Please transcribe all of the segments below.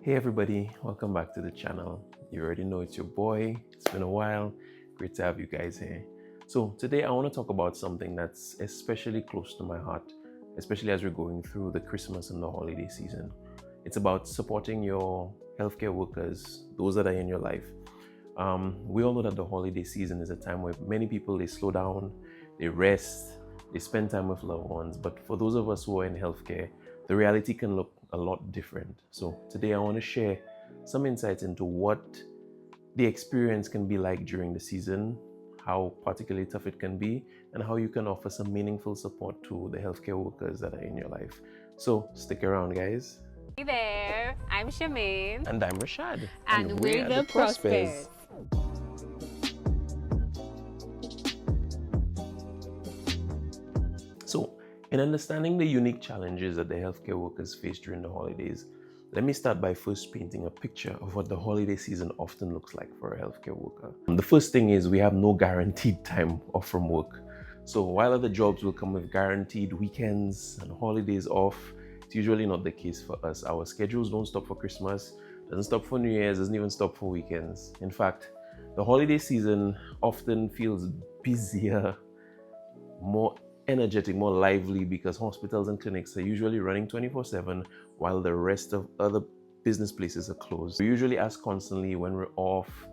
Hey everybody, welcome back to the channel. You already know it's your boy. It's been a while. Great to have you guys here. So today I want to talk about something that's especially close to my heart, especially as we're going through the Christmas and the holiday season. It's about supporting your healthcare workers, those that are in your life. We all know that the holiday season is a time where many people, they slow down, they rest, they spend time with loved ones. But for those of us who are in healthcare, the reality can look a lot different. So today I want to share some insights into what the experience can be like during the season, how particularly tough it can be, and how you can offer some meaningful support to the healthcare workers that are in your life. So stick around, guys. Hey there, I'm Shamaine. And I'm Rashad. And we're the Prospers. So, in understanding the unique challenges that the healthcare workers face during the holidays, let me start by first painting a picture of what the holiday season often looks like for a healthcare worker. The first thing is we have no guaranteed time off from work. So while other jobs will come with guaranteed weekends and holidays off, it's usually not the case for us. Our schedules don't stop for Christmas, doesn't stop for New Year's, doesn't even stop for weekends. In fact, the holiday season often feels busier, more energetic, more lively, because hospitals and clinics are usually running 24/7 while the rest of other business places are closed. We usually ask constantly when we're off,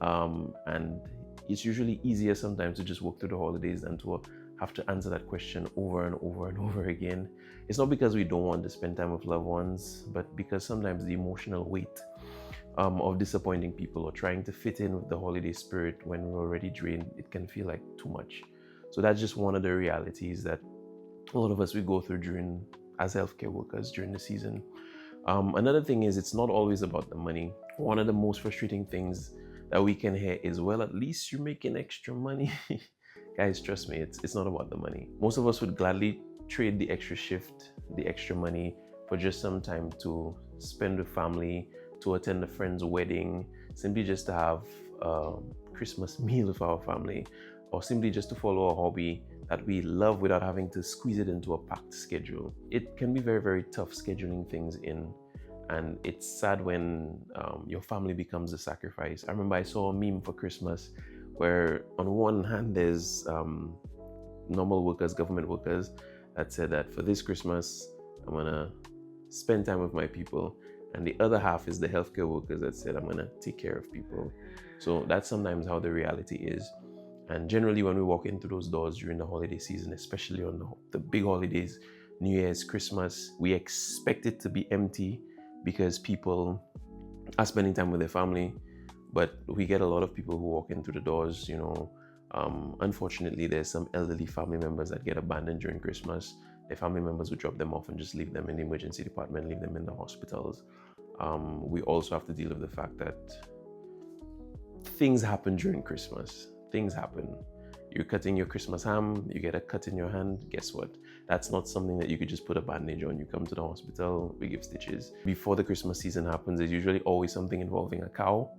and it's usually easier sometimes to just work through the holidays than to have to answer that question over and over and over again. It's not because we don't want to spend time with loved ones, but because sometimes the emotional weight of disappointing people or trying to fit in with the holiday spirit when we're already drained, it can feel like too much. So that's just one of the realities that a lot of us we go through as healthcare workers during the season. Another thing is it's not always about the money. One of the most frustrating things that we can hear is, well, at least you're making extra money. Guys, trust me, it's not about the money. Most of us would gladly trade the extra shift, the extra money, for just some time to spend with family, to attend a friend's wedding, simply just to have a Christmas meal with our family, or simply just to follow a hobby that we love without having to squeeze it into a packed schedule. It can be very, very tough scheduling things in, and it's sad when your family becomes a sacrifice. I remember I saw a meme for Christmas where on one hand there's normal workers, government workers, that said that for this Christmas I'm gonna spend time with my people, and the other half is the healthcare workers that said I'm gonna take care of people. So that's sometimes how the reality is. And generally, when we walk into those doors during the holiday season, especially on the big holidays, New Year's, Christmas, we expect it to be empty because people are spending time with their family. But we get a lot of people who walk into the doors, unfortunately, there's some elderly family members that get abandoned during Christmas. Their family members will drop them off and just leave them in the emergency department, leave them in the hospitals. We also have to deal with the fact that things happen during Christmas. Things happen. You're cutting your Christmas ham, you get a cut in your hand. Guess what? That's not something that you could just put a bandage on. You come to the hospital, we give stitches. Before the Christmas season happens, there's usually always something involving a cow.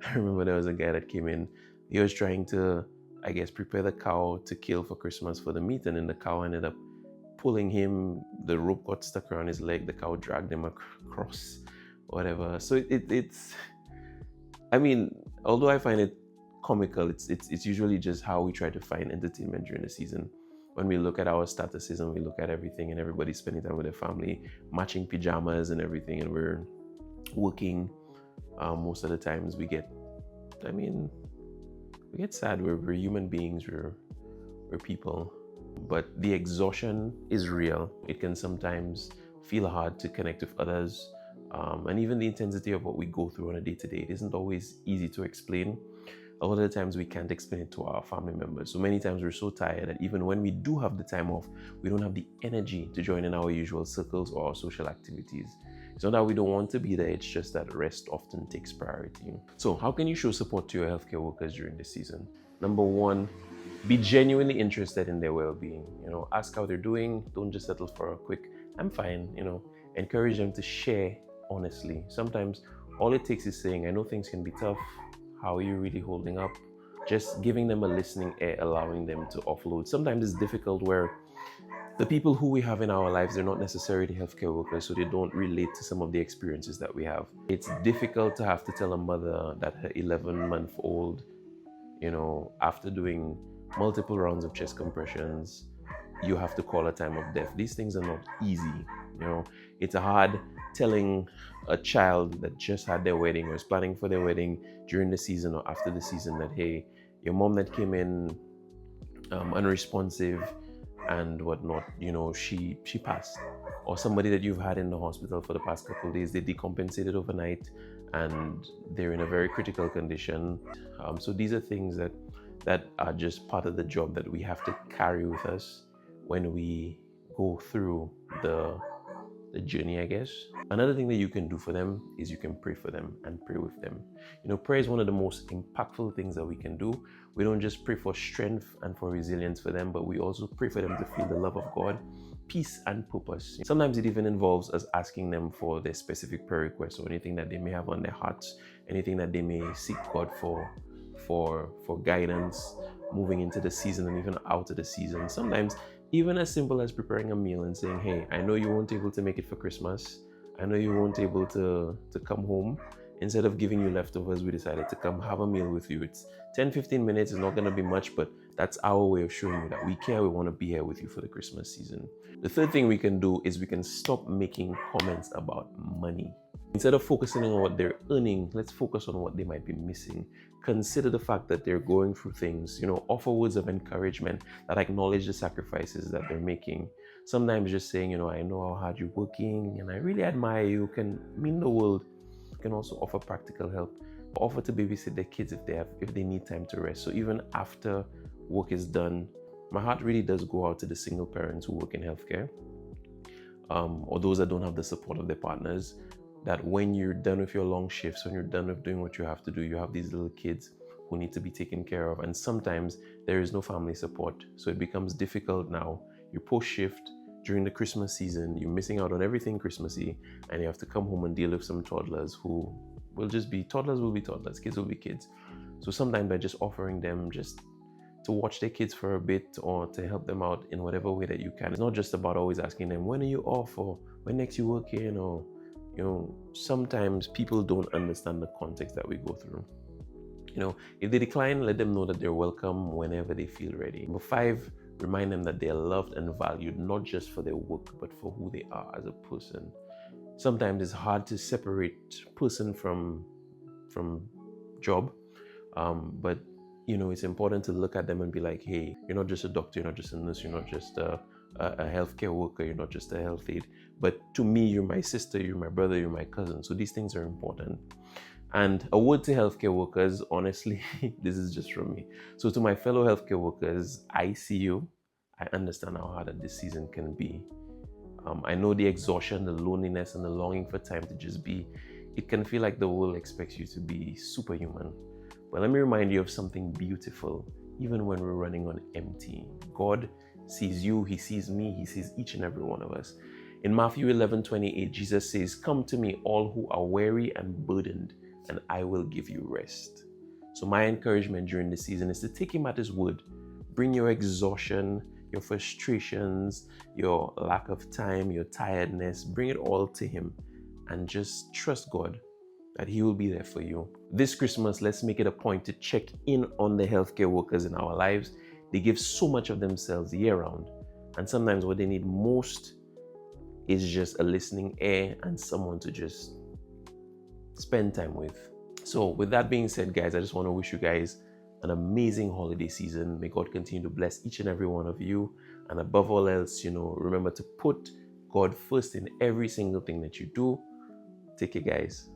I remember there was a guy that came in. He was trying to, I guess, prepare the cow to kill for Christmas for the meat, and then the cow ended up pulling him. The rope got stuck around his leg. The cow dragged him across, whatever. So it's. I mean, although I find it comical, it's usually just how we try to find entertainment during the season. When we look at our statuses and we look at everything, and everybody's spending time with their family, matching pajamas and everything, and we're working. Most of the times we get sad. We're human beings. We're people, but the exhaustion is real. It can sometimes feel hard to connect with others. And even the intensity of what we go through on a day-to-day, it isn't always easy to explain. A lot of the times we can't explain it to our family members. So many times we're so tired that even when we do have the time off, we don't have the energy to join in our usual circles or our social activities. It's not that we don't want to be there, it's just that rest often takes priority. So how can you show support to your healthcare workers during this season? Number one, be genuinely interested in their well-being. Ask how they're doing. Don't just settle for a quick, I'm fine. Encourage them to share honestly. Sometimes all it takes is saying, I know things can be tough. How are you really holding up? Just giving them a listening ear, allowing them to offload. Sometimes it's difficult where The people who we have in our lives, they're not necessarily healthcare workers, so they don't relate to some of the experiences that we have. It's difficult to have to tell a mother that her 11-month-old, after doing multiple rounds of chest compressions, you have to call a time of death. These things are not easy. It's hard telling a child that just had their wedding or is planning for their wedding during the season or after the season that, hey, your mom that came in unresponsive and whatnot, she passed. Or somebody that you've had in the hospital for the past couple of days, they decompensated overnight and they're in a very critical condition. So these are things that are just part of the job that we have to carry with us when we go through the journey, I guess. Another thing that you can do for them is you can pray for them and pray with them. Prayer is one of the most impactful things that we can do. We don't just pray for strength and for resilience for them, but we also pray for them to feel the love of God, peace and purpose. Sometimes it even involves us asking them for their specific prayer requests or anything that they may have on their hearts, anything that they may seek God for guidance moving into the season and even out of the season. Sometimes even as simple as preparing a meal and saying, hey, I know you won't be able to make it for Christmas. I know you won't be able to come home. Instead of giving you leftovers, we decided to come have a meal with you. It's 10-15 minutes. It's not going to be much, but that's our way of showing you that we care. We want to be here with you for the Christmas season. The third thing we can do is we can stop making comments about money. Instead of focusing on what they're earning, let's focus on what they might be missing. Consider the fact that they're going through things, offer words of encouragement that acknowledge the sacrifices that they're making. Sometimes just saying, I know how hard you're working and I really admire you can mean the world. You can also offer practical help, offer to babysit their kids if they need time to rest. So even after work is done, my heart really does go out to the single parents who work in healthcare, or those that don't have the support of their partners. That when you're done with your long shifts, when you're done with doing what you have to do, you have these little kids who need to be taken care of. And sometimes there is no family support. So it becomes difficult now. You're post-shift during the Christmas season, you're missing out on everything Christmassy, and you have to come home and deal with some toddlers who will just be toddlers, kids will be kids. So sometimes by just offering them just to watch their kids for a bit or to help them out in whatever way that you can. It's not just about always asking them, when are you off, or when next you work in, or sometimes people don't understand the context that we go through. If they decline, let them know that they're welcome whenever they feel ready. Number 5, remind them that they are loved and valued, not just for their work, but for who they are as a person. Sometimes it's hard to separate person from job, but it's important to look at them and be like, hey, you're not just a doctor, you're not just a nurse, you're not just a healthcare worker, you're not just a health aide, but to me, you're my sister, you're my brother, you're my cousin. So these things are important. And a word to healthcare workers, honestly, this is just from me. So to my fellow healthcare workers, I see you. I understand how hard that this season can be. I know the exhaustion, the loneliness, and the longing for time to just be. It can feel like the world expects you to be superhuman. But let me remind you of something beautiful, even when we're running on empty. God sees you, He sees me, He sees each and every one of us. In Matthew 11:28, Jesus says, "Come to me, all who are weary and burdened, and I will give you rest." So my encouragement during this season is to take Him at His word. Bring your exhaustion, your frustrations, your lack of time, your tiredness, bring it all to Him and just trust God that He will be there for you. This Christmas, let's make it a point to check in on the healthcare workers in our lives. They give so much of themselves year round. And sometimes what they need most is just a listening ear and someone to just spend time with. So with that being said, guys, I just want to wish you guys an amazing holiday season. May God continue to bless each and every one of you. And above all else, remember to put God first in every single thing that you do. Take care, guys.